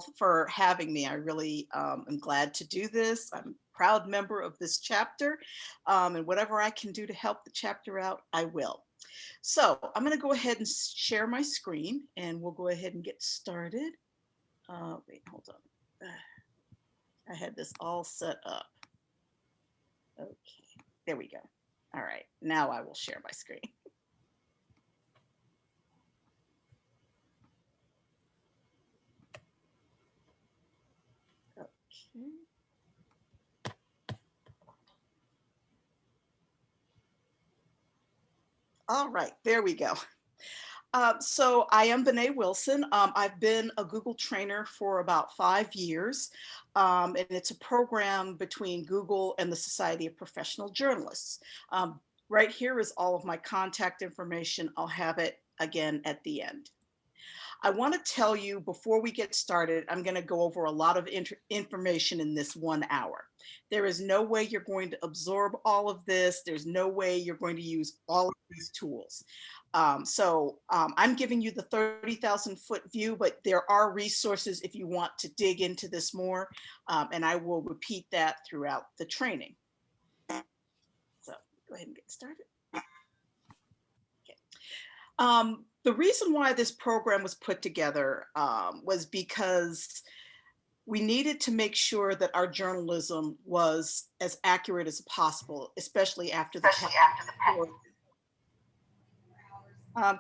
for having me. I really am glad to do this. I'm a proud member of this chapter, and whatever I can do to help the chapter out, I will. So I'm going to go ahead and share my screen, and we'll go ahead and get started. Wait, hold on. I had this all set up. Okay, there we go. All right, now I will share my screen. Okay. All right, there we go. So I am Benét Wilson. I've been a Google trainer for about 5 years, and it's a program between Google and the Society of Professional Journalists. Right here is all of my contact information. I'll have it again at the end. I want to tell you before we get started, I'm going to go over a lot of information in this 1 hour. There is no way you're going to absorb all of this. There's no way you're going to use all of these tools. I'm giving you the 30,000 foot view, but there are resources if you want to dig into this more, and I will repeat that throughout the training. So go ahead and get started. Okay. The reason why this program was put together was because we needed to make sure that our journalism was as accurate as possible, especially after the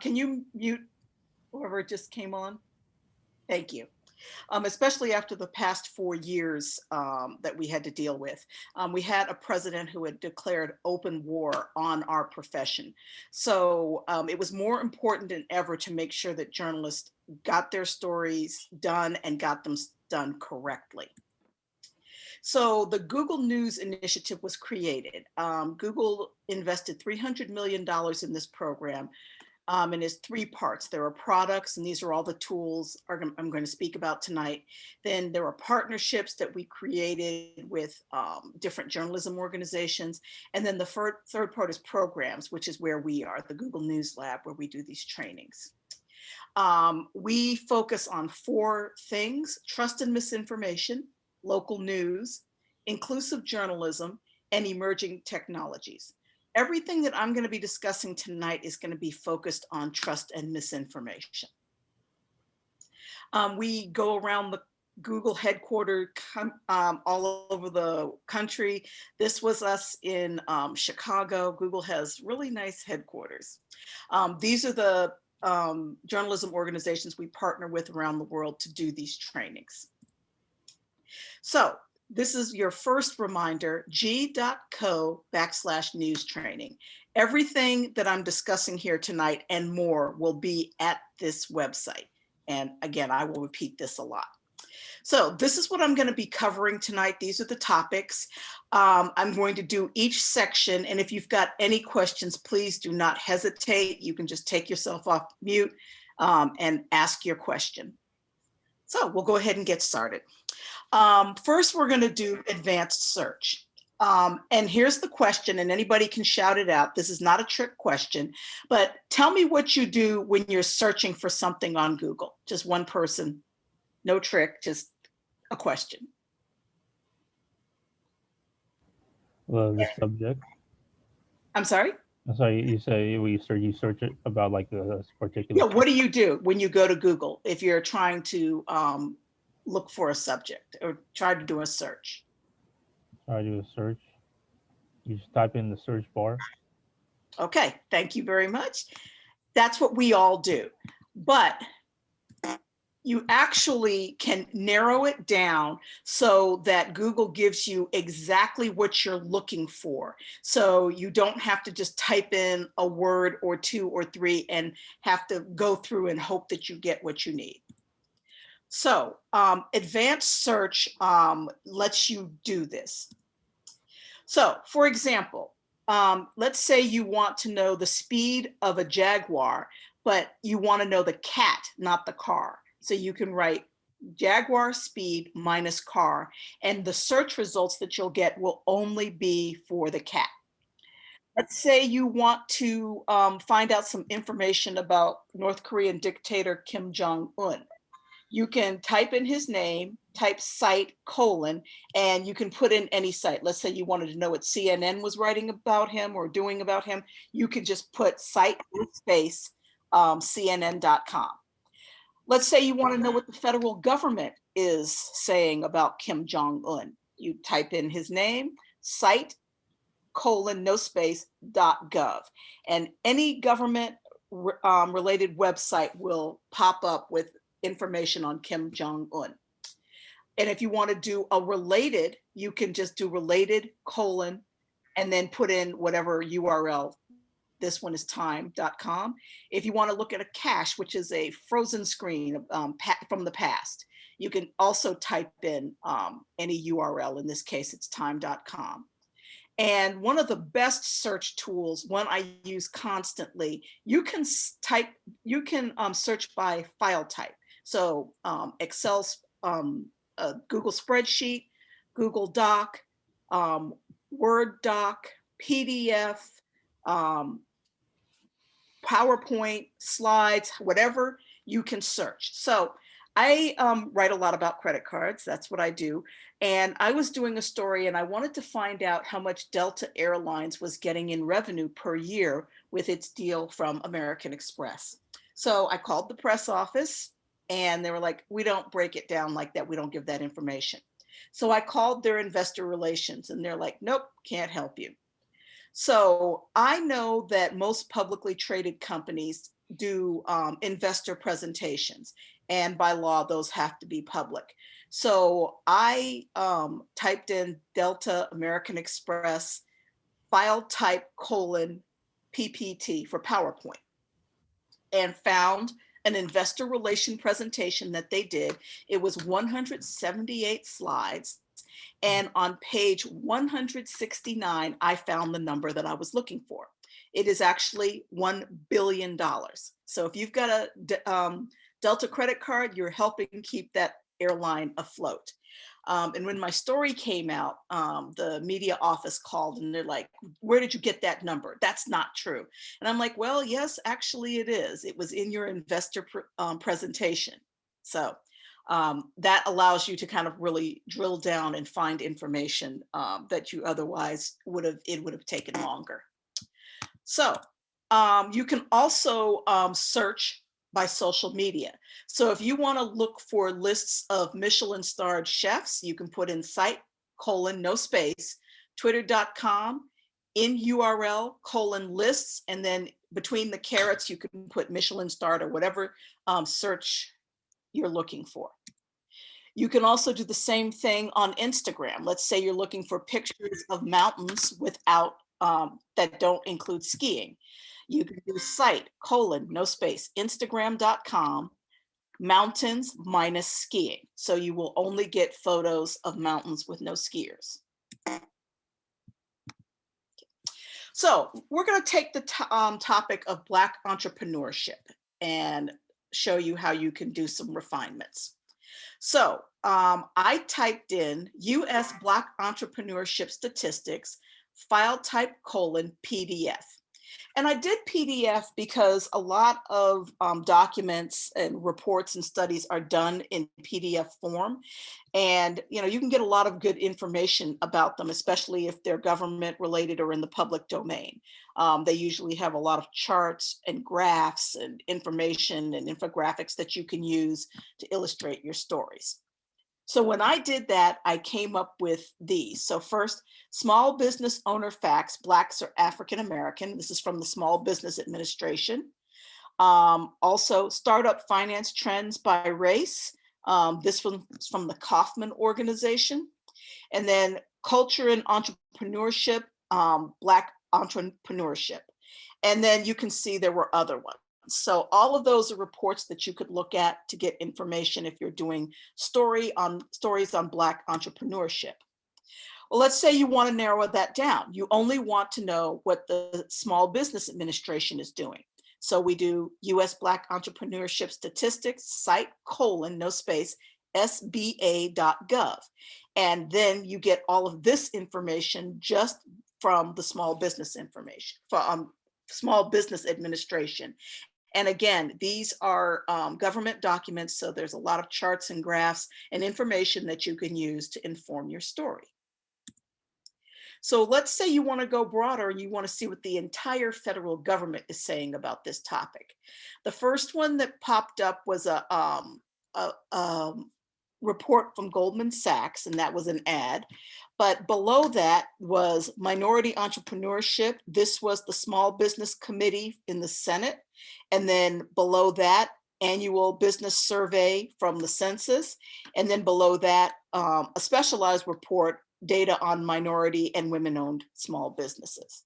can you mute whoever just came on? Thank you. Especially after the past 4 years that we had to deal with. We had a president who had declared open war on our profession. So it was more important than ever to make sure that journalists got their stories done and got them done correctly. So the Google News Initiative was created. Google invested $300 million in this program. And it's 3 parts. There are products, and these are all the tools I'm going to speak about tonight. Then there are partnerships that we created with different journalism organizations. And then the third part is programs, which is where we are, the Google News Lab, where we do these trainings. We focus on 4 things: trust and misinformation, local news, inclusive journalism, and emerging technologies. Everything that I'm going to be discussing tonight is going to be focused on trust and misinformation. We go around the Google headquarters all over the country. This was us in Chicago. Google has really nice headquarters. These are the journalism organizations we partner with around the world to do these trainings. So this is your first reminder, g.co/news training. Everything that I'm discussing here tonight and more will be at this website. And again, I will repeat this a lot. So this is what I'm going to be covering tonight. These are the topics. I'm going to do each section. And if you've got any questions, please do not hesitate. You can just take yourself off mute and ask your question. So we'll go ahead and get started. First, we're going to do advanced search. And here's the question, and anybody can shout it out. This is not a trick question, but tell me what you do when you're searching for something on Google. Just one person, no trick, just a question. Well, the subject. I'm sorry? I'm sorry, you say you search it about like a particular. Yeah, what do you do when you go to Google if you're trying to look for a subject or try to do a search? Try to do a search. You just type in the search bar. Okay, thank you very much. That's what we all do. But you actually can narrow it down so that Google gives you exactly what you're looking for. So you don't have to just type in a word or 2 or 3 and have to go through and hope that you get what you need. So advanced search lets you do this. So for example, let's say you want to know the speed of a Jaguar, but you want to know the cat, not the car. So you can write Jaguar speed minus car, and the search results that you'll get will only be for the cat. Let's say you want to find out some information about North Korean dictator Kim Jong-un. You can type in his name, type site colon, and you can put in any site. Let's say you wanted to know what CNN was writing about him or doing about him. You could just put site space CNN.com. Let's say you want to know what the federal government is saying about Kim Jong-un. You type in his name, site colon no space .gov, and any government related website will pop up with information on Kim Jong-un. And if you want to do a related, you can just do related colon and then put in whatever URL. This one is time.com. If you want to look at a cache, which is a frozen screen from the past, you can also type in any URL. In this case, it's time.com. And one of the best search tools, one I use constantly, you can search by file type. So Excel, Google spreadsheet, Google Doc, Word doc, PDF, PowerPoint, slides, whatever you can search. So I write a lot about credit cards. That's what I do. And I was doing a story and I wanted to find out how much Delta Airlines was getting in revenue per year with its deal from American Express. So I called the press office and they were like, we don't break it down like that. We don't give that information. So I called their investor relations and they're like, nope, can't help you. So I know that most publicly traded companies do investor presentations, and by law, those have to be public. So I typed in Delta American Express file type colon PPT for PowerPoint and found an investor relation presentation that they did. It was 178 slides. And on page 169, I found the number that I was looking for. It is actually $1 billion. So if you've got a Delta credit card, you're helping keep that airline afloat. And when my story came out, the media office called and they're like, where did you get that number? That's not true. And I'm like, well, yes, actually it is. It was in your investor presentation. So that allows you to kind of really drill down and find information that you otherwise would have taken longer. So you can also search by social media. So if you want to look for lists of Michelin starred chefs, you can put in site colon no space twitter.com in URL colon lists, and then between the carets you can put Michelin starred or whatever search you're looking for. You can also do the same thing on Instagram. Let's say you're looking for pictures of mountains without that don't include skiing. You can do site colon no space Instagram.com mountains minus skiing. So you will only get photos of mountains with no skiers. So we're going to take the topic of Black entrepreneurship and show you how you can do some refinements. So I typed in US Black entrepreneurship statistics, file type colon PDF. And I did PDF because a lot of documents and reports and studies are done in PDF form. And you can get a lot of good information about them, especially if they're government related or in the public domain. They usually have a lot of charts and graphs and information and infographics that you can use to illustrate your stories. So when I did that, I came up with these. So first, small business owner facts, Blacks or African American. This is from the Small Business Administration. Also, startup finance trends by race. This one is from the Kauffman Organization. And then culture and entrepreneurship, Black entrepreneurship. And then you can see there were other ones. So all of those are reports that you could look at to get information if you're doing stories on Black entrepreneurship. Well, let's say you want to narrow that down. You only want to know what the Small Business Administration is doing. So we do US Black entrepreneurship statistics, site colon, no space, sba.gov. And then you get all of this information just from the Small Business information, Small Business Administration. And again, these are government documents, so there's a lot of charts and graphs and information that you can use to inform your story. So let's say you want to go broader and you want to see what the entire federal government is saying about this topic. The first one that popped up was a report from Goldman Sachs, and that was an ad. But below that was minority entrepreneurship. This was the Small Business Committee in the Senate. And then below that, annual business survey from the census. And then below that, a specialized report, data on minority and women-owned small businesses.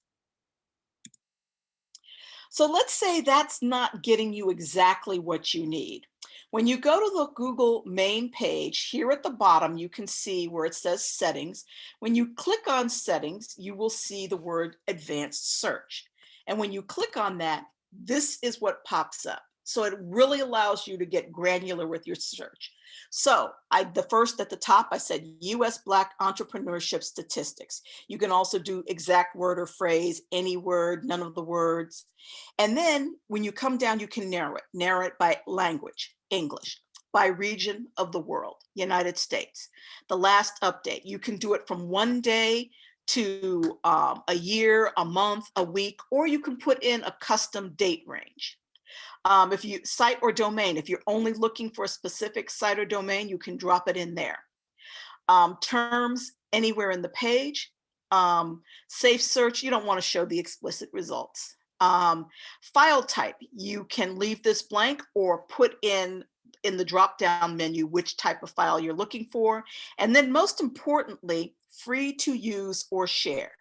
So let's say that's not getting you exactly what you need. When you go to the Google main page, here at the bottom, you can see where it says settings. When you click on settings, you will see the word advanced search. And when you click on that, this is what pops up. So it really allows you to get granular with your search. So the first at the top, I said US Black entrepreneurship statistics. You can also do exact word or phrase, any word, none of the words. And then when you come down, you can narrow it by language, English, by region of the world, United States. The last update, you can do it from 1 day to a year, a month, a week, or you can put in a custom date range. If you site or domain, if you're only looking for a specific site or domain, you can drop it in there. Terms anywhere in the page. Safe search, you don't want to show the explicit results. File type, you can leave this blank or put in the drop-down menu which type of file you're looking for. And then most importantly, free to use or share.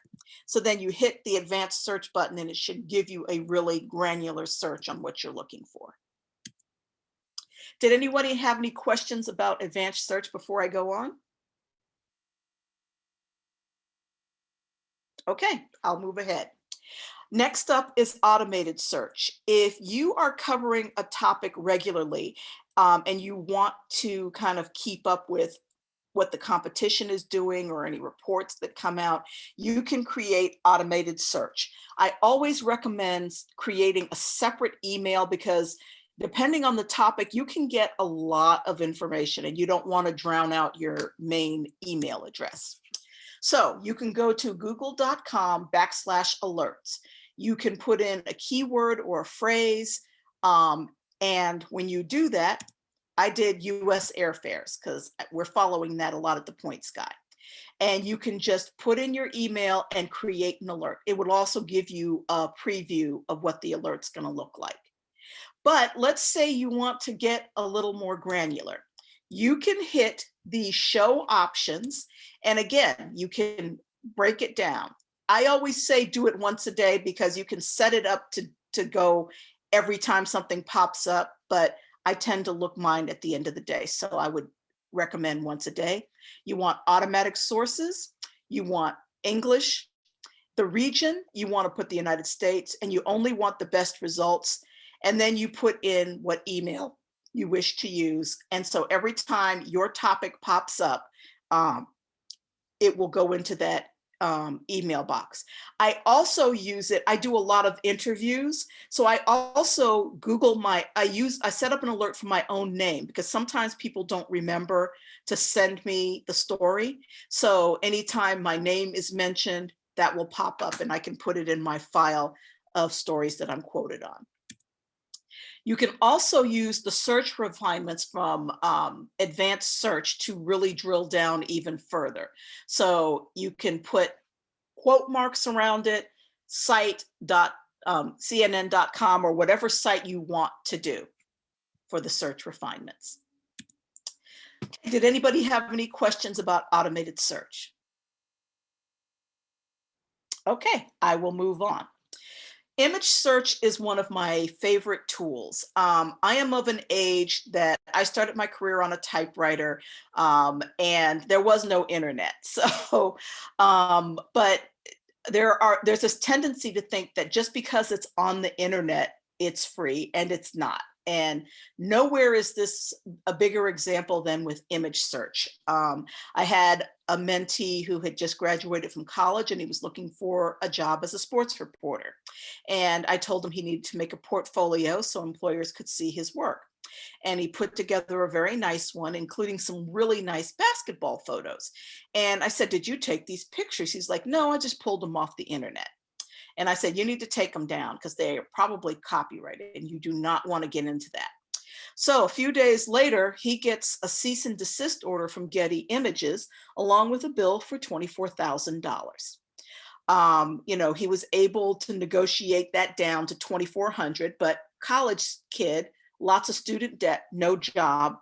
So then you hit the advanced search button and it should give you a really granular search on what you're looking for. Did anybody have any questions about advanced search before I go on? Okay, I'll move ahead. Next up is automated search. If you are covering a topic regularly and you want to kind of keep up with what the competition is doing or any reports that come out, you can create automated search. I always recommend creating a separate email because depending on the topic, you can get a lot of information and you don't want to drown out your main email address. So you can go to google.com/alerts. You can put in a keyword or a phrase. And when you do that, I did US airfares because we're following that a lot at the Points Guy. And you can just put in your email and create an alert. It will also give you a preview of what the alert's going to look like. But let's say you want to get a little more granular. You can hit the show options. And again, you can break it down. I always say do it once a day because you can set it up to go every time something pops up, but I tend to look mine at the end of the day. So I would recommend once a day. You want automatic sources, you want English, the region, you want to put the United States, and you only want the best results. And then you put in what email you wish to use. And so every time your topic pops up, it will go into that email box. I also use it, I do a lot of interviews. So I also Google I set up an alert for my own name because sometimes people don't remember to send me the story. So anytime my name is mentioned, that will pop up and I can put it in my file of stories that I'm quoted on. You can also use the search refinements from advanced search to really drill down even further. So you can put quote marks around it, cnn.com or whatever site you want to do for the search refinements. Did anybody have any questions about automated search? Okay, I will move on. Image search is one of my favorite tools. I am of an age that I started my career on a typewriter and there was no internet. So, but there's this tendency to think that just because it's on the internet, it's free, and it's not. And nowhere is this a bigger example than with image search. I had a mentee who had just graduated from college and he was looking for a job as a sports reporter. And I told him he needed to make a portfolio so employers could see his work. And he put together a very nice one, including some really nice basketball photos. And I said, "Did you take these pictures?" He's like, "No, I just pulled them off the internet." And I said, "You need to take them down because they are probably copyrighted and you do not want to get into that." So a few days later, he gets a cease and desist order from Getty Images, along with a bill for $24,000. He was able to negotiate that down to $2,400, but college kid, lots of student debt, no job,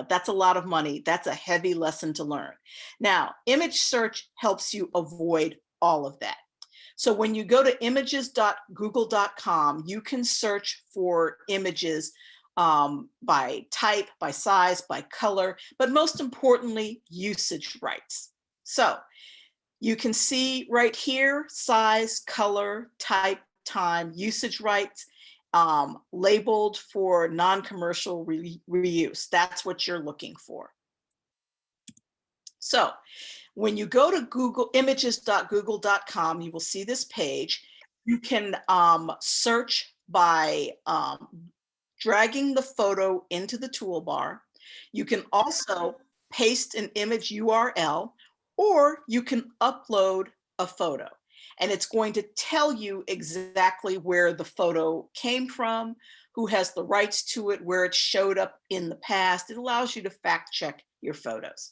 that's a lot of money. That's a heavy lesson to learn. Now, image search helps you avoid all of that. So when you go to images.google.com, you can search for images by type, by size, by color, but most importantly, usage rights. So you can see right here, size, color, type, time, usage rights, labeled for non-commercial reuse. That's what you're looking for. So when you go to Google, images.google.com, you will see this page. You can search by dragging the photo into the toolbar. You can also paste an image URL, or you can upload a photo. And it's going to tell you exactly where the photo came from, who has the rights to it, where it showed up in the past. It allows you to fact check your photos.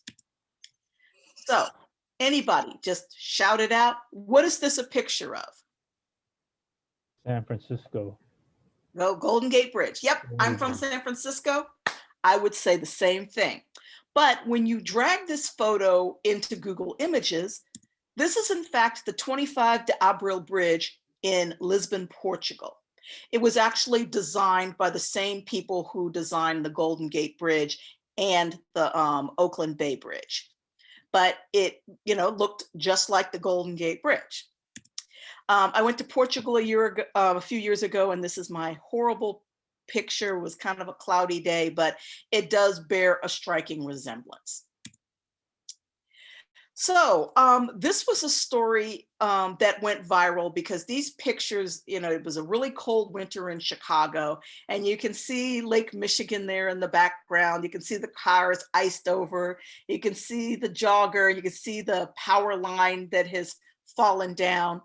So anybody, just shout it out. What is this a picture of? San Francisco. No, Golden Gate Bridge. Yep, I'm from San Francisco. I would say the same thing. But when you drag this photo into Google Images, this is in fact the 25 de Abril Bridge in Lisbon, Portugal. It was actually designed by the same people who designed the Golden Gate Bridge and the Oakland Bay Bridge. But it, looked just like the Golden Gate Bridge. I went to Portugal a few years ago, and this is my horrible picture. It was kind of a cloudy day, but it does bear a striking resemblance. So this was a story that went viral because these pictures, it was a really cold winter in Chicago, and you can see Lake Michigan there in the background. You can see the cars iced over. You can see the jogger. You can see the power line that has fallen down.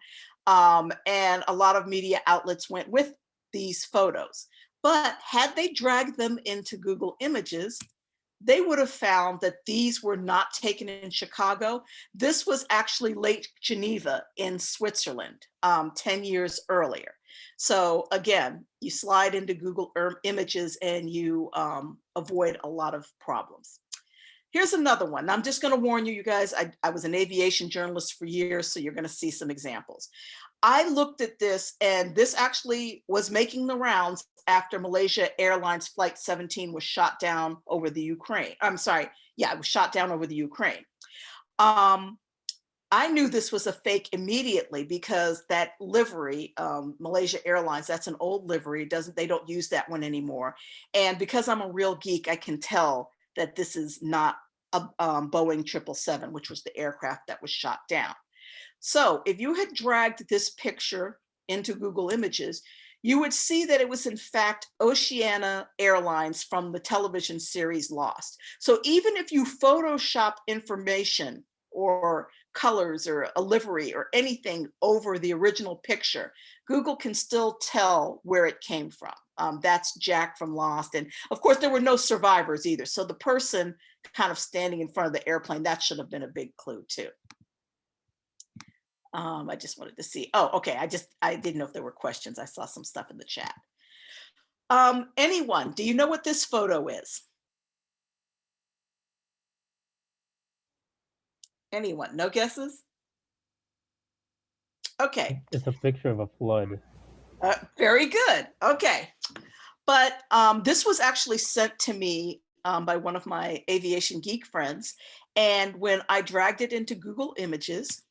And a lot of media outlets went with these photos. But had they dragged them into Google Images, they would have found that these were not taken in Chicago. This was actually Lake Geneva in Switzerland 10 years earlier. So again, you slide into Google Images and you avoid a lot of problems. Here's another one. I'm just going to warn you, you guys, I was an aviation journalist for years, so you're going to see some examples. I looked at this, and this actually was making the rounds after Malaysia Airlines Flight 17 was shot down over the Ukraine. I'm sorry. Yeah, it was shot down over the Ukraine. I knew this was a fake immediately because that livery, Malaysia Airlines, that's an old livery. They don't use that one anymore. And because I'm a real geek, I can tell that this is not a Boeing 777, which was the aircraft that was shot down. So if you had dragged this picture into Google Images, you would see that it was in fact Oceania Airlines from the television series Lost. So even if you Photoshop information or colors or a livery or anything over the original picture, Google can still tell where it came from. That's Jack from Lost. And of course, there were no survivors either. So the person kind of standing in front of the airplane, that should have been a big clue too. I just wanted to see. Oh, okay. I didn't know if there were questions. I saw some stuff in the chat. Anyone, do you know what this photo is? Anyone? No guesses? Okay. It's a picture of a flood. Very good. Okay. But this was actually sent to me by one of my aviation geek friends. And when I dragged it into Google Images,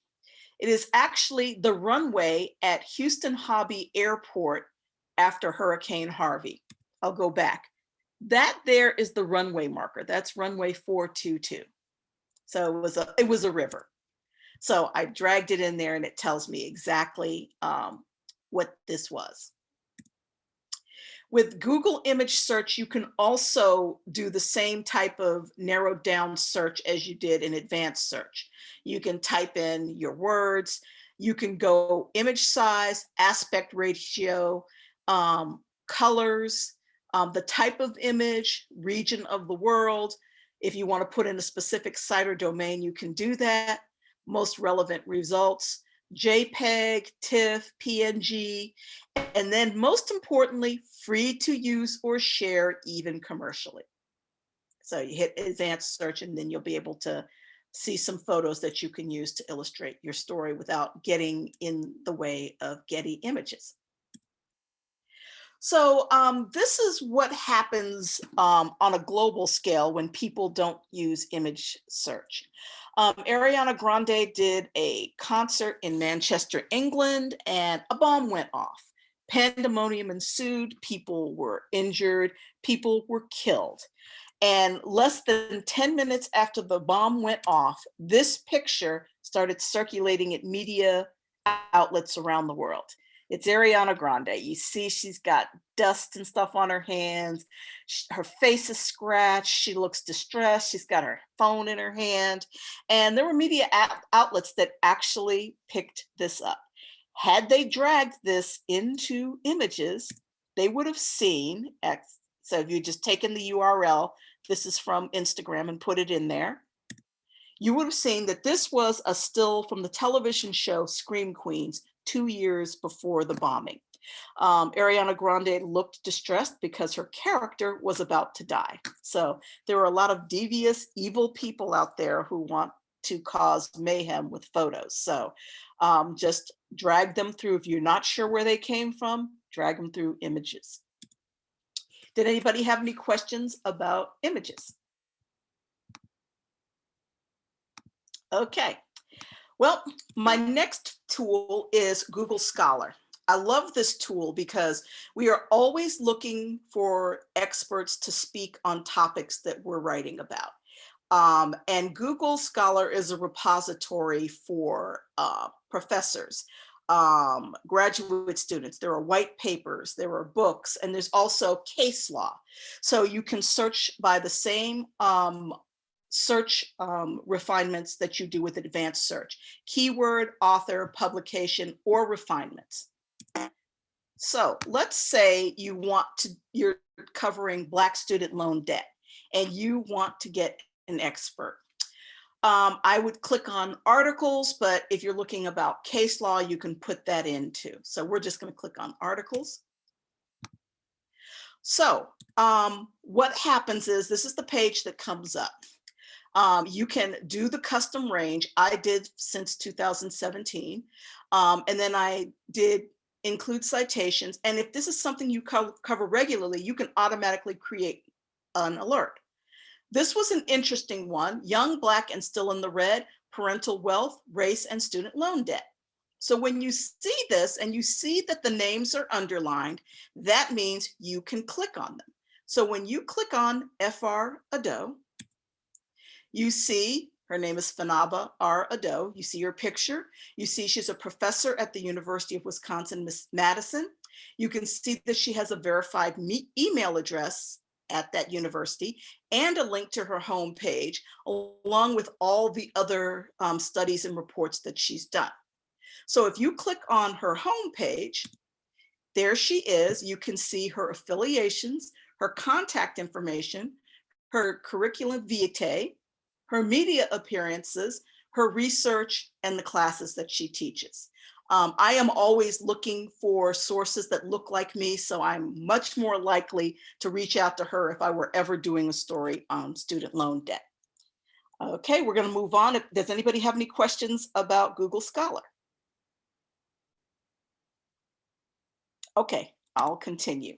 it is actually the runway at Houston Hobby Airport after Hurricane Harvey. I'll go back. That there is the runway marker. That's runway 422. So it was a river. So I dragged it in there and it tells me exactly what this was. With Google image search, you can also do the same type of narrowed down search as you did in advanced search. You can type in your words, you can go image size, aspect ratio, colors, the type of image, region of the world. If you want to put in a specific site or domain, you can do that. Most relevant results, JPEG, TIFF, PNG, and then most importantly, free to use or share even commercially. So you hit advanced search and then you'll be able to see some photos that you can use to illustrate your story without getting in the way of Getty images. So this is what happens on a global scale when people don't use image search. Ariana Grande did a concert in Manchester, England, and a bomb went off. Pandemonium ensued, people were injured, people were killed. And less than 10 minutes after the bomb went off, this picture started circulating at media outlets around the world. It's Ariana Grande. You see she's got dust and stuff on her hands. Her face is scratched. She looks distressed. She's got her phone in her hand. And there were media outlets that actually picked this up. Had they dragged this into images, they would have seen, so if you just taken the URL, this is from Instagram, and put it in there, you would have seen that this was a still from the television show Scream Queens 2 years before the bombing. Ariana Grande looked distressed because her character was about to die. So there are a lot of devious, evil people out there who want to cause mayhem with photos. So just drag them through. If you're not sure where they came from, drag them through images. Did anybody have any questions about images? Okay. Well, my next tool is Google Scholar. I love this tool because we are always looking for experts to speak on topics that we're writing about. And Google Scholar is a repository for professors, graduate students. There are white papers, there are books, and there's also case law. So you can search by the same search refinements that you do with advanced search: keyword, author, publication, or refinements. So let's say you're covering Black student loan debt and you want to get an expert. I would click on articles, but if you're looking about case law, you can put that in too. So we're just going to click on articles. So what happens is, this is the page that comes up. You can do the custom range. I did since 2017. And then I did include citations. And if this is something you cover regularly, you can automatically create an alert. This was an interesting one: young, Black, and still in the red, parental wealth, race, and student loan debt. So when you see this and you see that the names are underlined, that means you can click on them. So when you click on Fr. Ado, you see her name is Fanaba R. Ado. You see her picture. You see she's a professor at the University of Wisconsin-Madison. You can see that she has a verified email address at that university and a link to her homepage, along with all the other studies and reports that she's done. So if you click on her homepage, there she is. You can see her affiliations, her contact information, her curriculum vitae, her media appearances, her research, and the classes that she teaches. I am always looking for sources that look like me, so I'm much more likely to reach out to her if I were ever doing a story on student loan debt. Okay, we're going to move on. Does anybody have any questions about Google Scholar? Okay, I'll continue.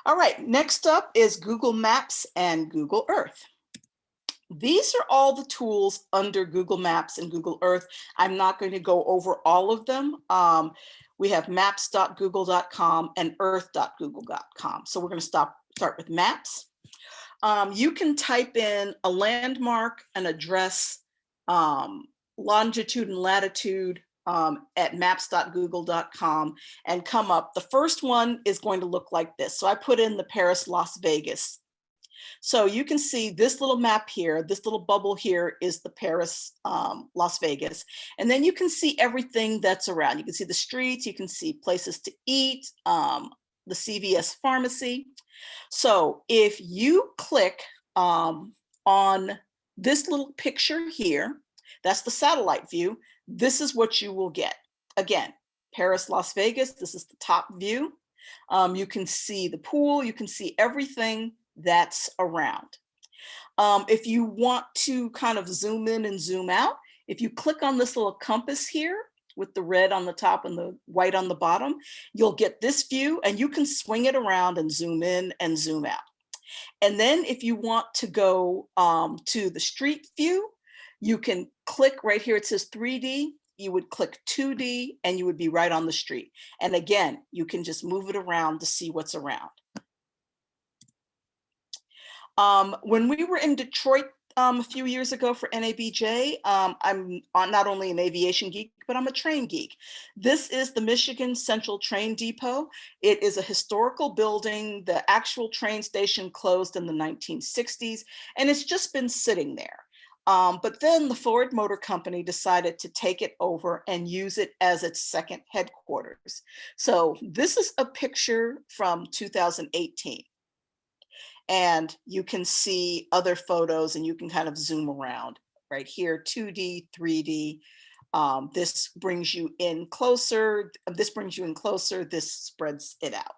All right, next up is Google Maps and Google Earth. These are all the tools under Google Maps and Google Earth. I'm not going to go over all of them. We have maps.google.com and earth.google.com. So we're going to stop start with maps. You can type in a landmark, an address, longitude and latitude at maps.google.com and come up. The first one is going to look like this. So I put in the Paris, Las Vegas. So you can see this little map here, this little bubble here is the Paris, Las Vegas. And then you can see everything that's around. You can see the streets, you can see places to eat, the CVS pharmacy. So if you click on this little picture here, that's the satellite view, this is what you will get. Again, Paris, Las Vegas, this is the top view. You can see the pool, you can see everything that's around. If you want to kind of zoom in and zoom out, if you click on this little compass here with the red on the top and the white on the bottom, you'll get this view and you can swing it around and zoom in and zoom out. And then if you want to go to the street view, you can click right here, it says 3D, you would click 2D and you would be right on the street. And again, you can just move it around to see what's around. When we were in Detroit a few years ago for NABJ, I'm not only an aviation geek, but I'm a train geek. This is the Michigan Central Train Depot. It is a historical building. The actual train station closed in the 1960s, and it's just been sitting there. But then the Ford Motor Company decided to take it over and use it as its second headquarters. So this is a picture from 2018. And you can see other photos and you can kind of zoom around right here, 2D, 3D. This brings you in closer. This brings you in closer. This spreads it out.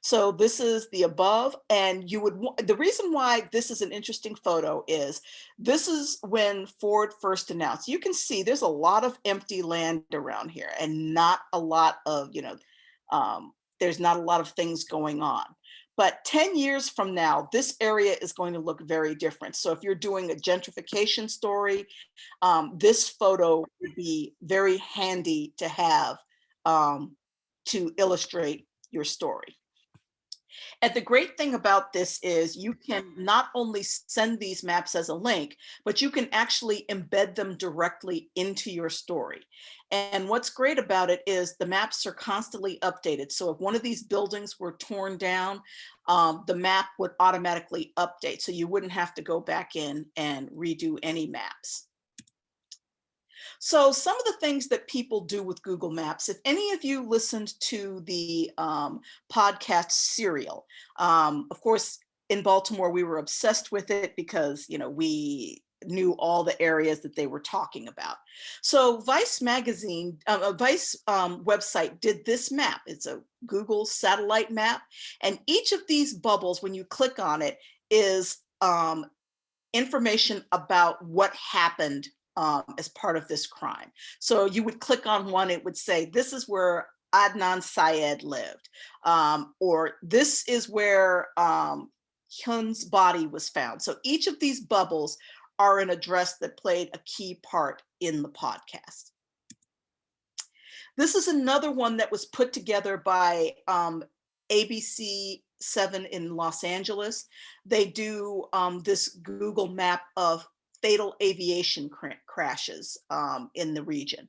So this is the above, and you would, the reason why this is an interesting photo is this is when Ford first announced. You can see there's a lot of empty land around here and not a lot of, there's not a lot of things going on. But 10 years from now, this area is going to look very different. So if you're doing a gentrification story, this photo would be very handy to have to illustrate your story. And the great thing about this is you can not only send these maps as a link, but you can actually embed them directly into your story. And what's great about it is the maps are constantly updated. So if one of these buildings were torn down, the map would automatically update. So you wouldn't have to go back in and redo any maps. So some of the things that people do with Google Maps, if any of you listened to the podcast Serial, of course, in Baltimore, we were obsessed with it because, we knew all the areas that they were talking about. So Vice magazine, Vice website did this map. It's a Google satellite map. And each of these bubbles, when you click on it, is information about what happened as part of this crime. So you would click on one, it would say, this is where Adnan Syed lived, or this is where Hyun's body was found. So each of these bubbles are an address that played a key part in the podcast. This is another one that was put together by ABC 7 in Los Angeles. They do this Google map of fatal aviation crashes in the region.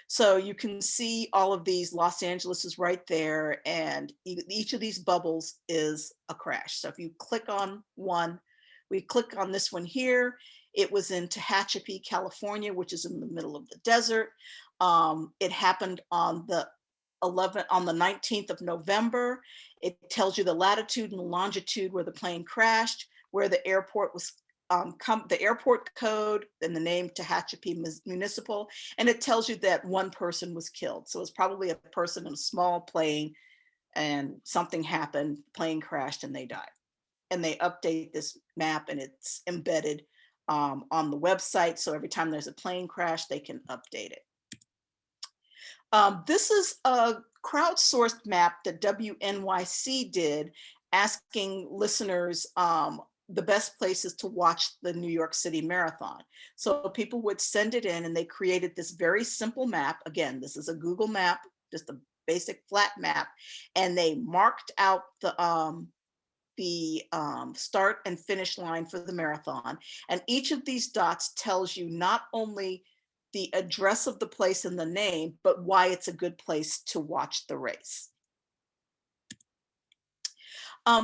So you can see all of these. Los Angeles is right there, and each of these bubbles is a crash. So if you click on one, we click on this one here. It was in Tehachapi, California, which is in the middle of the desert. It happened on the 19th of November. It tells you the latitude and the longitude where the plane crashed, where the airport was, the airport code, and the name Tehachapi Municipal, and it tells you that one person was killed. So it's probably a person in a small plane and something happened, plane crashed and they died. And they update this map and it's embedded on the website. So every time there's a plane crash, they can update it. This is a crowdsourced map that WNYC did, asking listeners the best places to watch the New York City Marathon. So people would send it in and they created this very simple map. Again, this is a Google map, just a basic flat map, and they marked out the start and finish line for the marathon. And each of these dots tells you not only the address of the place and the name, but why it's a good place to watch the race.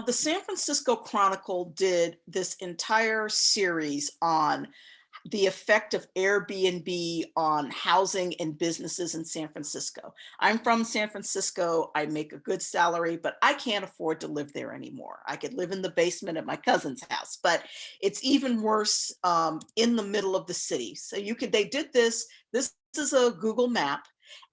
The San Francisco Chronicle did this entire series on the effect of Airbnb on housing and businesses in San Francisco. I'm from San Francisco. I make a good salary, but I can't afford to live there anymore. I could live in the basement at my cousin's house, but it's even worse in the middle of the city. So they did this. This is a Google map,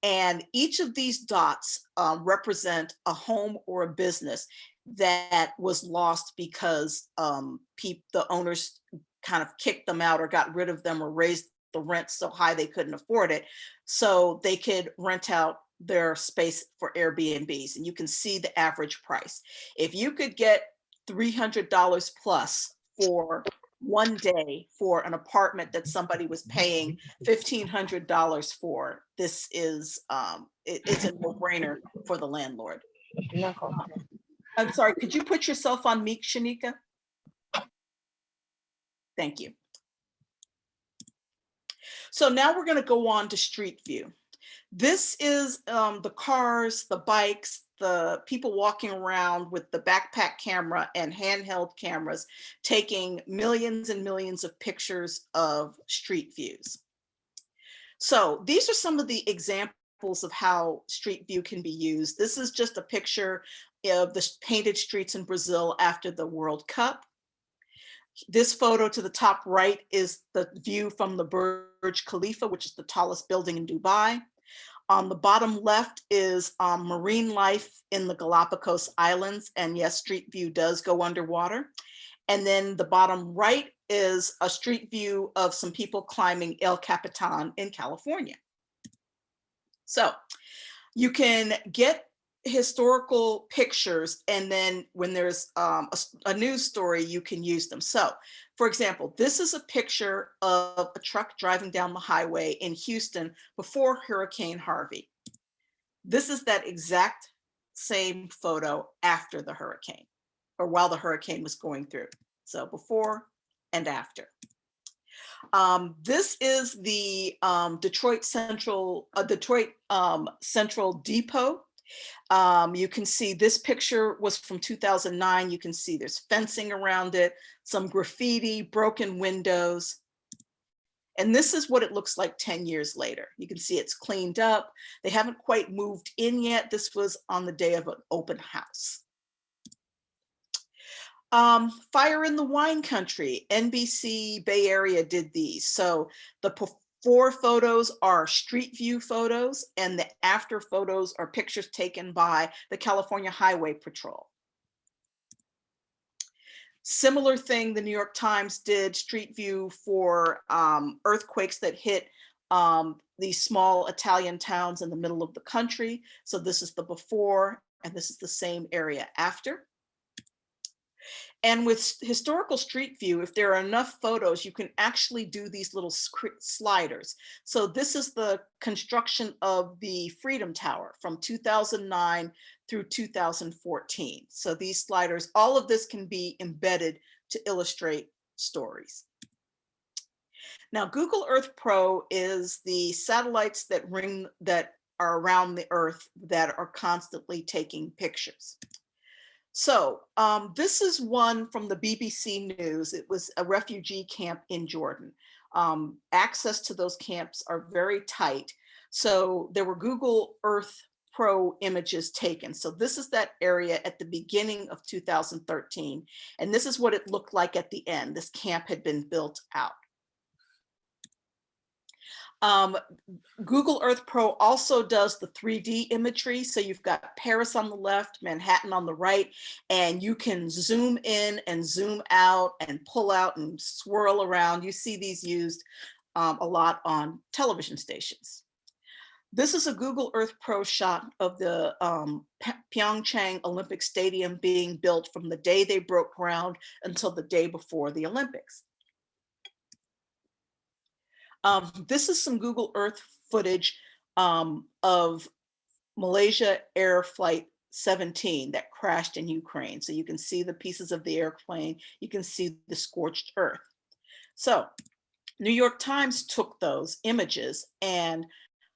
and each of these dots represent a home or a business that was lost because the owners kind of kicked them out or got rid of them or raised the rent so high they couldn't afford it, so they could rent out their space for Airbnbs. And you can see the average price. If you could get $300 plus for one day for an apartment that somebody was paying $1,500 for, this is it's a no-brainer for the landlord. I'm sorry, could you put yourself on mute, Shanika? Thank you. So now we're going to go on to Street View. This is the cars, the bikes, the people walking around with the backpack camera and handheld cameras, taking millions and millions of pictures of street views. So these are some of the examples of how Street View can be used. This is just a picture of the painted streets in Brazil after the World Cup. This photo to the top right is the view from the Burj Khalifa, which is the tallest building in Dubai. On the bottom left is marine life in the Galapagos Islands. And yes, Street View does go underwater. And then the bottom right is a street view of some people climbing El Capitan in California. So you can get historical pictures, and then when there's a news story, you can use them. So for example, this is a picture of a truck driving down the highway in Houston before Hurricane Harvey. This is that exact same photo after the hurricane, or while the hurricane was going through. So before and after. This is the Detroit Central Depot. You can see this picture was from 2009. You can see there's fencing around it, some graffiti, broken windows. And this is what it looks like 10 years later. You can see it's cleaned up. They haven't quite moved in yet. This was on the day of an open house. Fire in the Wine Country, NBC Bay Area did these. So the before photos are street view photos, and the after photos are pictures taken by the California Highway Patrol. Similar thing, the New York Times did street view for earthquakes that hit these small Italian towns in the middle of the country. So this is the before, and this is the same area after. And with historical street view, if there are enough photos, you can actually do these little sliders. So this is the construction of the Freedom Tower from 2009 through 2014. So these sliders, all of this can be embedded to illustrate stories. Now, Google Earth Pro is the satellites that are around the Earth that are constantly taking pictures. So this is one from the BBC News. It was a refugee camp in Jordan. Access to those camps are very tight. So there were Google Earth Pro images taken. So this is that area at the beginning of 2013. And this is what it looked like at the end. This camp had been built out. Google Earth Pro also does the 3D imagery. So you've got Paris on the left, Manhattan on the right, and you can zoom in and zoom out and pull out and swirl around. You see these used a lot on television stations. This is a Google Earth Pro shot of the Pyeongchang Olympic Stadium being built from the day they broke ground until the day before the Olympics. This is some Google Earth footage of Malaysia Air Flight 17 that crashed in Ukraine. So you can see the pieces of the airplane, you can see the scorched earth. So New York Times took those images and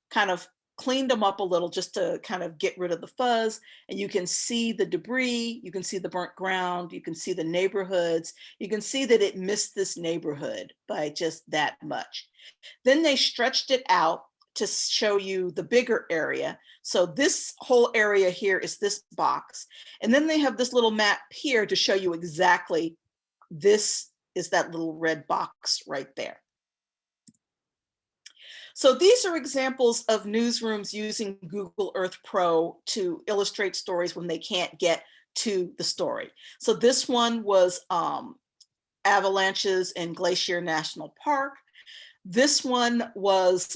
kind of cleaned them up a little just to kind of get rid of the fuzz. And you can see the debris, you can see the burnt ground, you can see the neighborhoods, you can see that it missed this neighborhood by just that much. Then they stretched it out to show you the bigger area. So this whole area here is this box. And then they have this little map here to show you exactly this is that little red box right there. So these are examples of newsrooms using Google Earth Pro to illustrate stories when they can't get to the story. So this one was avalanches in Glacier National Park. This one was,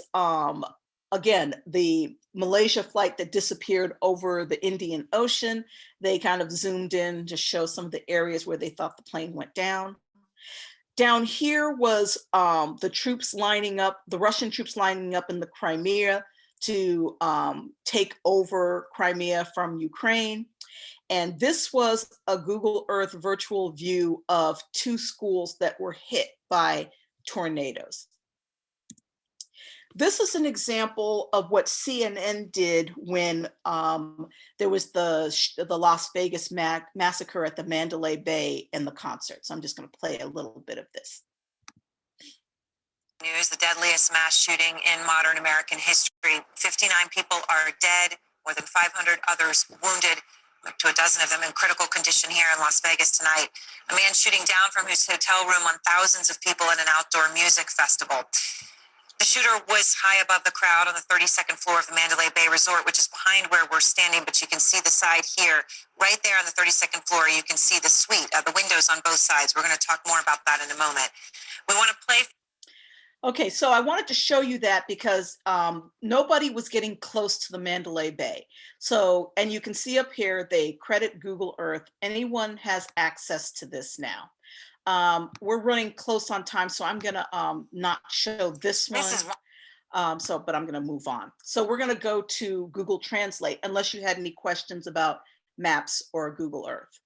again, the Malaysia flight that disappeared over the Indian Ocean. They kind of zoomed in to show some of the areas where they thought the plane went down. Down here was the troops lining up, the Russian troops lining up in the Crimea to take over Crimea from Ukraine. And this was a Google Earth virtual view of 2 schools that were hit by tornadoes. This is an example of what CNN did when there was the Las Vegas massacre at the Mandalay Bay and the concert. So I'm just going to play a little bit of this. News, the deadliest mass shooting in modern American history. 59 people are dead, more than 500 others wounded, up to a dozen of them in critical condition here in Las Vegas tonight. A man shooting down from his hotel room on thousands of people at an outdoor music festival. The shooter was high above the crowd on the 32nd floor of the Mandalay Bay Resort, which is behind where we're standing, but you can see the side here. Right there on the 32nd floor, you can see the suite, the windows on both sides. We're going to talk more about that in a moment. We want to play. Okay, so I wanted to show you that because nobody was getting close to the Mandalay Bay. So, and you can see up here, they credit Google Earth. Anyone has access to this now. We're running close on time, so I'm gonna not show this one. But I'm gonna move on. So we're gonna go to Google Translate, unless you had any questions about maps or Google Earth.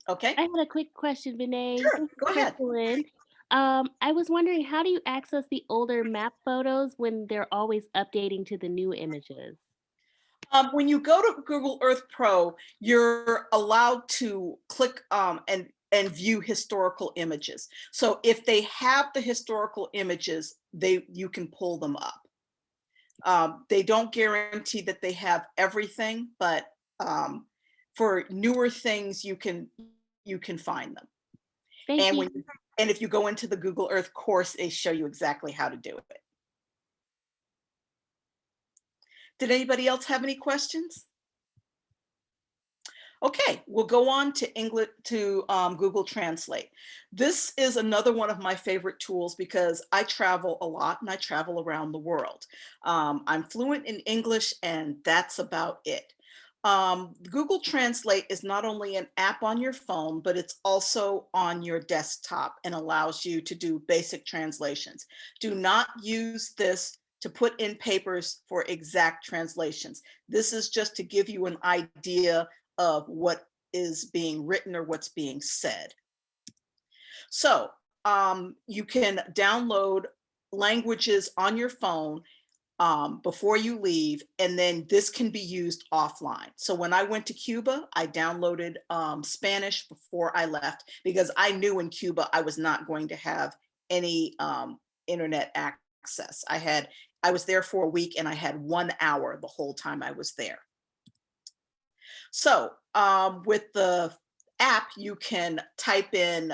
Okay. I had a quick question, Benét. Sure, Thanks go for ahead. filling. I was wondering, how do you access the older map photos when they're always updating to the new images? When you go to Google Earth Pro, you're allowed to click and view historical images. So if they have the historical images, you can pull them up. They don't guarantee that they have everything, but for newer things, you can find them. Thank you. And if you go into the Google Earth course, they show you exactly how to do it. Did anybody else have any questions? Okay, we'll go on to English, to Google Translate. This is another one of my favorite tools because I travel a lot and I travel around the world. I'm fluent in English and that's about it. Google Translate is not only an app on your phone, but it's also on your desktop and allows you to do basic translations. Do not use this to put in papers for exact translations. This is just to give you an idea of what is being written or what's being said. So you can download languages on your phone before you leave, and then this can be used offline. So when I went to Cuba, I downloaded Spanish before I left because I knew in Cuba I was not going to have any internet access. I was there for a week and I had 1 hour the whole time I was there. So with the app, you can type in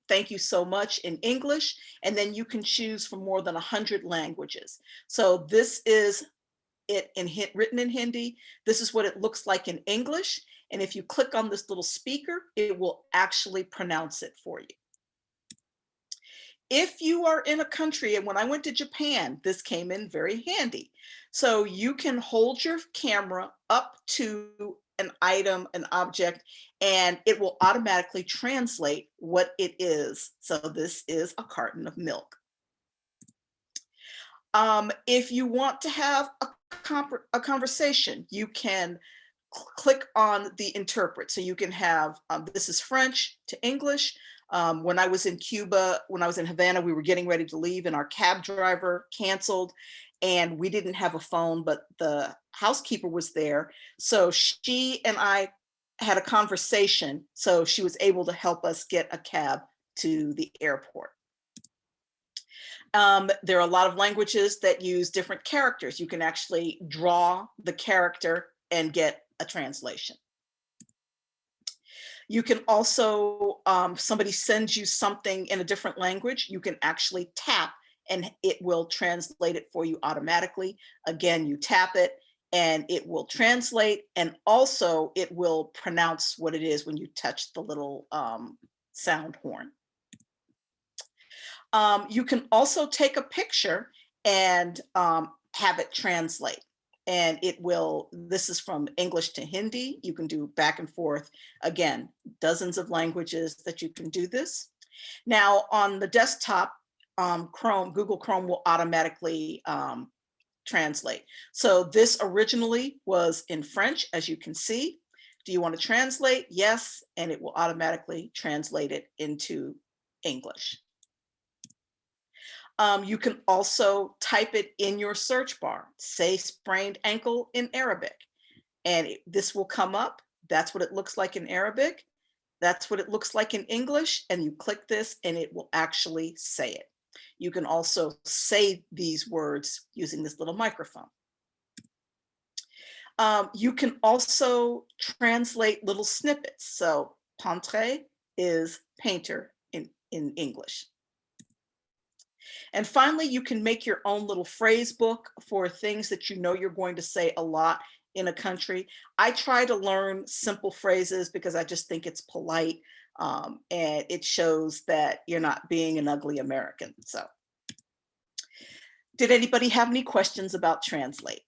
thank you so much in English, and then you can choose from more than 100 languages. So this is it written in Hindi. This is what it looks like in English. And if you click on this little speaker, it will actually pronounce it for you. If you are in a country, and when I went to Japan, this came in very handy. So you can hold your camera up to an item, an object, and it will automatically translate what it is. So this is a carton of milk. If you want to have a conversation, you can click on the interpret. So you can have, this is French to English. When I was in Cuba, when I was in Havana, we were getting ready to leave and our cab driver canceled and we didn't have a phone, but the housekeeper was there. So she and I had a conversation. So she was able to help us get a cab to the airport. There are a lot of languages that use different characters. You can actually draw the character and get a translation. You can also, somebody sends you something in a different language, you can actually tap and it will translate it for you automatically. Again, you tap it and it will translate, and also it will pronounce what it is when you touch the little sound horn. You can also take a picture and have it translate. And it will, this is from English to Hindi. You can do back and forth. Again, dozens of languages that you can do this. Now on the desktop, Google Chrome will automatically translate. So this originally was in French, as you can see. Do you want to translate? Yes, and it will automatically translate it into English. You can also type it in your search bar, say sprained ankle in Arabic, and this will come up. That's what it looks like in Arabic. That's what it looks like in English, and you click this and it will actually say it. You can also say these words using this little microphone. You can also translate little snippets. So peintre is painter in English. And finally, you can make your own little phrase book for things that you know you're going to say a lot in a country. I try to learn simple phrases because I just think it's polite, and it shows that you're not being an ugly American. So, did anybody have any questions about Translate?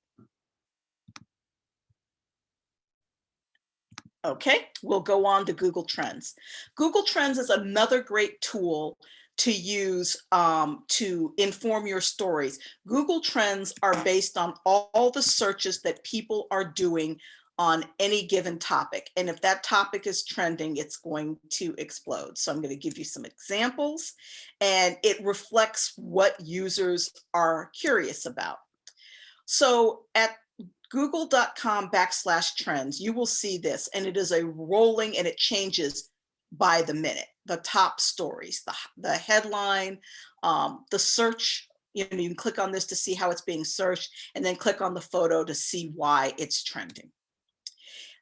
Okay, we'll go on to Google Trends. Google Trends is another great tool to use to inform your stories. Google Trends are based on all the searches that people are doing on any given topic. And if that topic is trending, it's going to explode. So I'm going to give you some examples, and it reflects what users are curious about. So at google.com/trends, you will see this, and it is a rolling, and it changes by the minute. The top stories, the headline, the search, you can click on this to see how it's being searched, and then click on the photo to see why it's trending.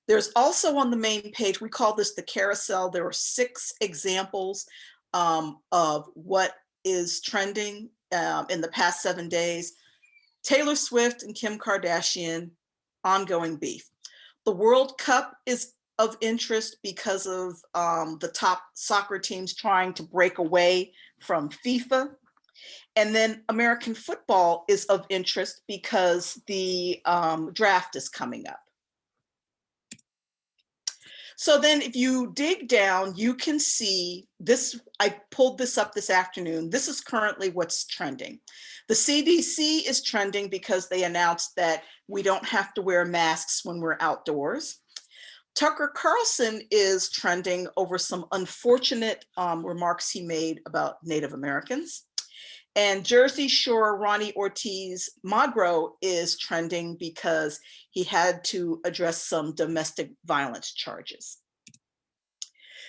There's also on the main page, we call this the carousel. There are 6 examples of what is trending in the past 7 days. Taylor Swift and Kim Kardashian, ongoing beef. The World Cup is of interest because of the top soccer teams trying to break away from FIFA. And then American football is of interest because the draft is coming up. So then if you dig down, you can see this. I pulled this up this afternoon. This is currently what's trending. The CDC is trending because they announced that we don't have to wear masks when we're outdoors. Tucker Carlson is trending over some unfortunate remarks he made about Native Americans. And Jersey Shore Ronnie Ortiz Magro is trending because he had to address some domestic violence charges.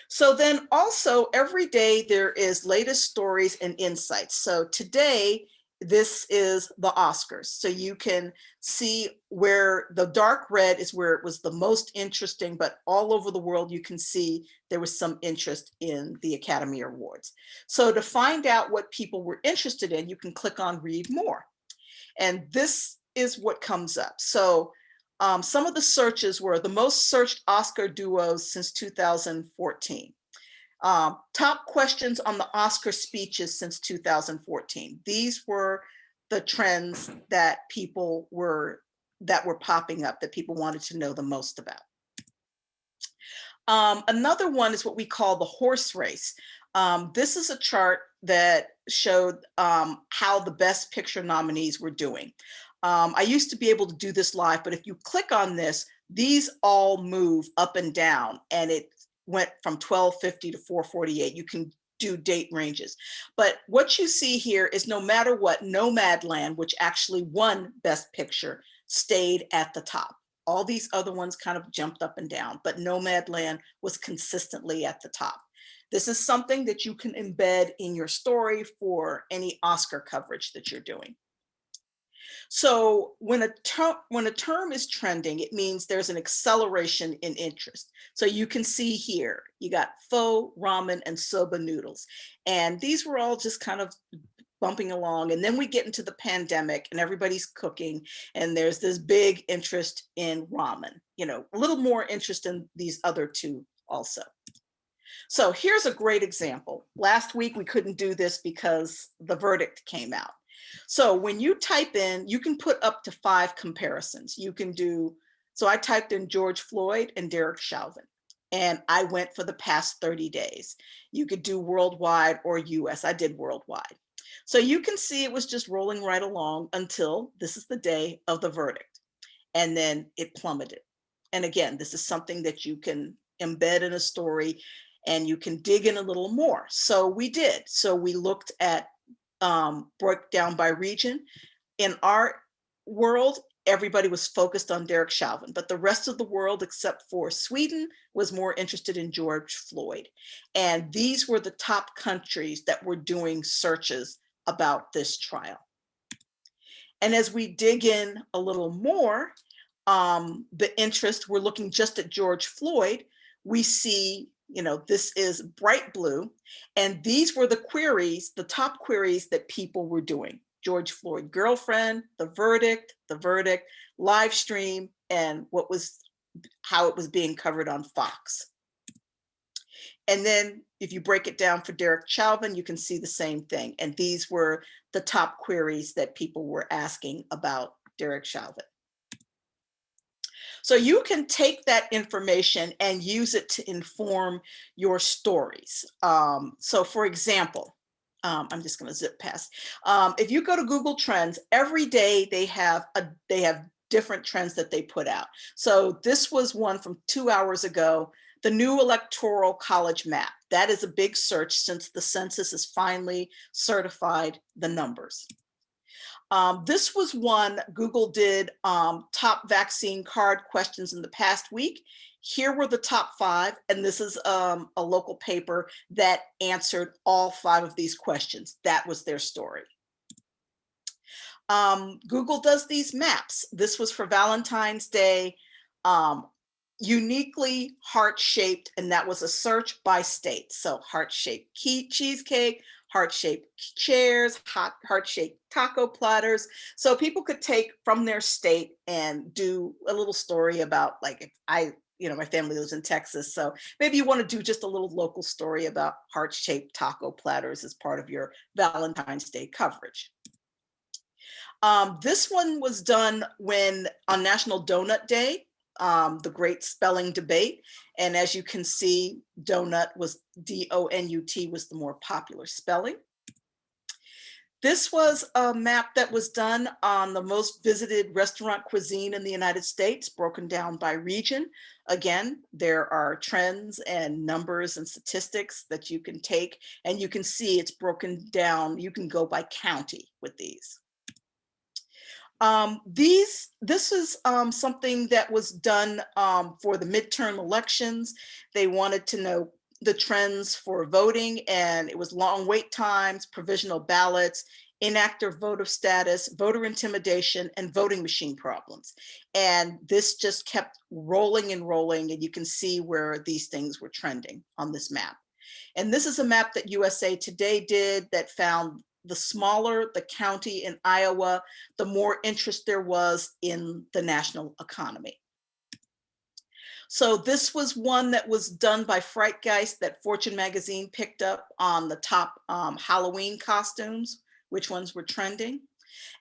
So then also every day there is latest stories and insights. So today, this is the Oscars. So you can see where the dark red is where it was the most interesting, but all over the world, you can see there was some interest in the Academy Awards. So to find out what people were interested in, you can click on read more. And this is what comes up. So some of the searches were the most searched Oscar duos since 2014. Top questions on the Oscar speeches since 2014. These were the trends that people were popping up, that people wanted to know the most about. Another one is what we call the horse race. This is a chart that showed how the Best Picture nominees were doing. I used to be able to do this live, but if you click on this, these all move up and down, and it went from 1250 to 448. You can do date ranges. But what you see here is no matter what, Nomadland, which actually won Best Picture, stayed at the top. All these other ones kind of jumped up and down, but Nomadland was consistently at the top. This is something that you can embed in your story for any Oscar coverage that you're doing. So when a term is trending, it means there's an acceleration in interest. So you can see here, you got pho, ramen, and soba noodles. And these were all just kind of bumping along. And then we get into the pandemic and everybody's cooking, and there's this big interest in ramen, a little more interest in these other two also. So here's a great example. Last week, we couldn't do this because the verdict came out. So when you type in, you can put up to 5 comparisons. You can do, so I typed in George Floyd and Derek Chauvin, and I went for the past 30 days. You could do worldwide or US. I did worldwide. So you can see it was just rolling right along until this is the day of the verdict. And then it plummeted. And again, this is something that you can embed in a story and you can dig in a little more. So we did. So we looked at broke down by region. In our world, everybody was focused on Derek Chauvin, but the rest of the world, except for Sweden, was more interested in George Floyd. And these were the top countries that were doing searches about this trial. And as we dig in a little more, the interest, we're looking just at George Floyd, we see this is bright blue. And these were the queries, the top queries that people were doing. George Floyd girlfriend, the verdict, live stream, and how it was being covered on Fox. And then if you break it down for Derek Chauvin, you can see the same thing. And these were the top queries that people were asking about Derek Chauvin. So you can take that information and use it to inform your stories. So for example, I'm just going to zip past. If you go to Google Trends, every day they have different trends that they put out. So this was one from 2 hours ago, the new electoral college map. That is a big search since the census has finally certified the numbers. This was one Google did top vaccine card questions in the past week. Here were the top 5, and this is a local paper that answered all 5 of these questions. That was their story. Google does these maps. This was for Valentine's Day, uniquely heart-shaped, and that was a search by state. So heart-shaped cheesecake, heart-shaped chairs, heart-shaped taco platters. So people could take from their state and do a little story about, like, if my family lives in Texas, so maybe you want to do just a little local story about heart-shaped taco platters as part of your Valentine's Day coverage. This one was done on National Donut Day, the great spelling debate. And as you can see, donut was D-O-N-U-T was the more popular spelling. This was a map that was done on the most visited restaurant cuisine in the United States, broken down by region. Again, there are trends and numbers and statistics that you can take, and you can see it's broken down. You can go by county with these. This is something that was done for the midterm elections. They wanted to know the trends for voting, and it was long wait times, provisional ballots, inactive voter status, voter intimidation, and voting machine problems. And this just kept rolling and rolling, and you can see where these things were trending on this map. And this is a map that USA Today did that found the smaller the county in Iowa, the more interest there was in the national economy. So this was one that was done by Frightgeist that Fortune magazine picked up on the top Halloween costumes, which ones were trending.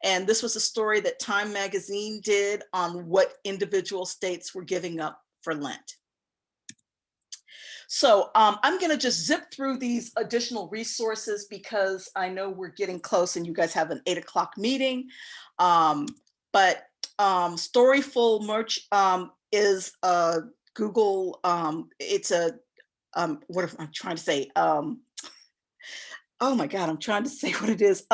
And this was a story that Time magazine did on what individual states were giving up for Lent. So I'm going to just zip through these additional resources because I know we're getting close and you guys have an 8 o'clock meeting. But Storyful Merch is a Google, it's a, what am I trying to say? Oh my God, I'm trying to say what it is.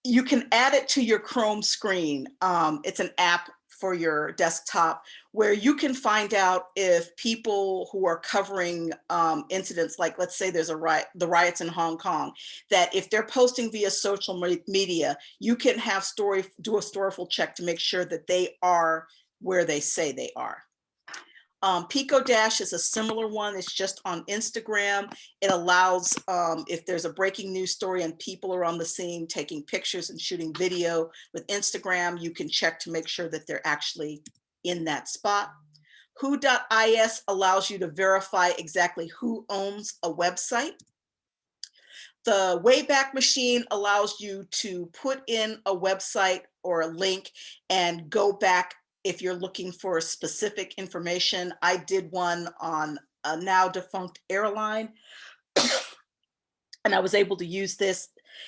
You can add it to your Chrome screen. It's an app for your desktop where you can find out if people who are covering incidents, like let's say there's the riots in Hong Kong, that if they're posting via social media, you can have do a Storyful check to make sure that they are where they say they are. Pico Dash is a similar one. It's just on Instagram. It allows, if there's a breaking news story and people are on the scene taking pictures and shooting video with Instagram, you can check to make sure that they're actually in that spot. Who.is allows you to verify exactly who owns a website. The Wayback Machine allows you to put in a website or a link and go back if you're looking for specific information. I did one on a now defunct airline and I was able to use this.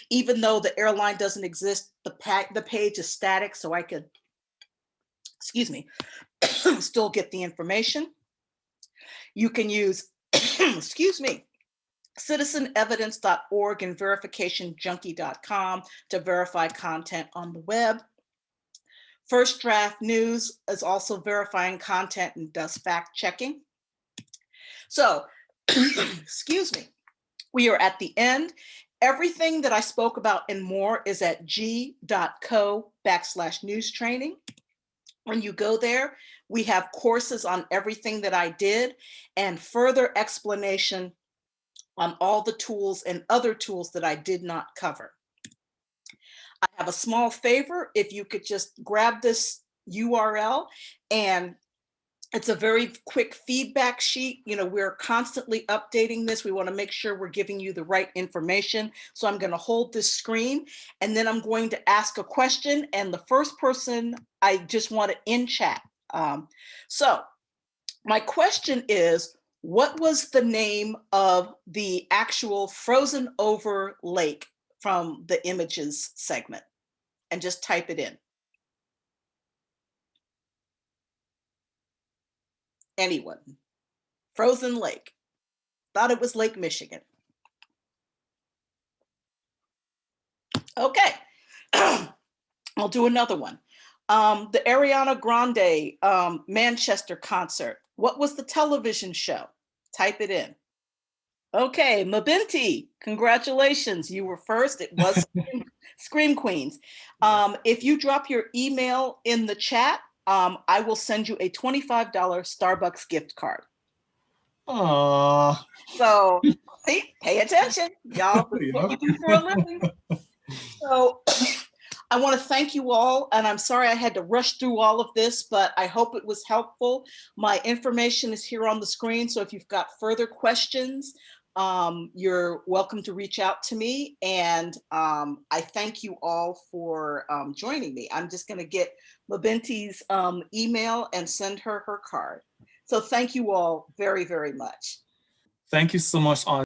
Even though the airline doesn't exist, the page is static, so I could, excuse me, still get the information. You can use, excuse me, citizenevidence.org and verificationjunkie.com to verify content on the web. First Draft News is also verifying content and does fact checking. So, excuse me, we are at the end. Everything that I spoke about and more is at g.co/news training. When you go there, we have courses on everything that I did and further explanation on all the tools and other tools that I did not cover. I have a small favor. If you could just grab this URL, and it's a very quick feedback sheet. You know, we're constantly updating this. We want to make sure we're giving you the right information. So I'm going to hold this screen and then I'm going to ask a question. And the first person I just want it in chat. So my question is, what was the name of the actual frozen over lake from the images segment? And just type it in. Anyone? Frozen lake. Thought it was Lake Michigan. Okay. I'll do another one. The Ariana Grande Manchester concert. What was the television show? Type it in. Okay, Mabinti, congratulations. You were first. It was Scream Queens. If you drop your email in the chat, I will send you a $25 Starbucks gift card. Aww. So, see, pay attention. Y'all, this is what we do for a living. So, I want to thank you all, and I'm sorry I had to rush through all of this, but I hope it was helpful. My information is here on the screen, so if you've got further questions, you're welcome to reach out to me. And I thank you all for joining me. I'm just going to get Mabinti's email and send her her card. So thank you all very, very much. Thank you so much,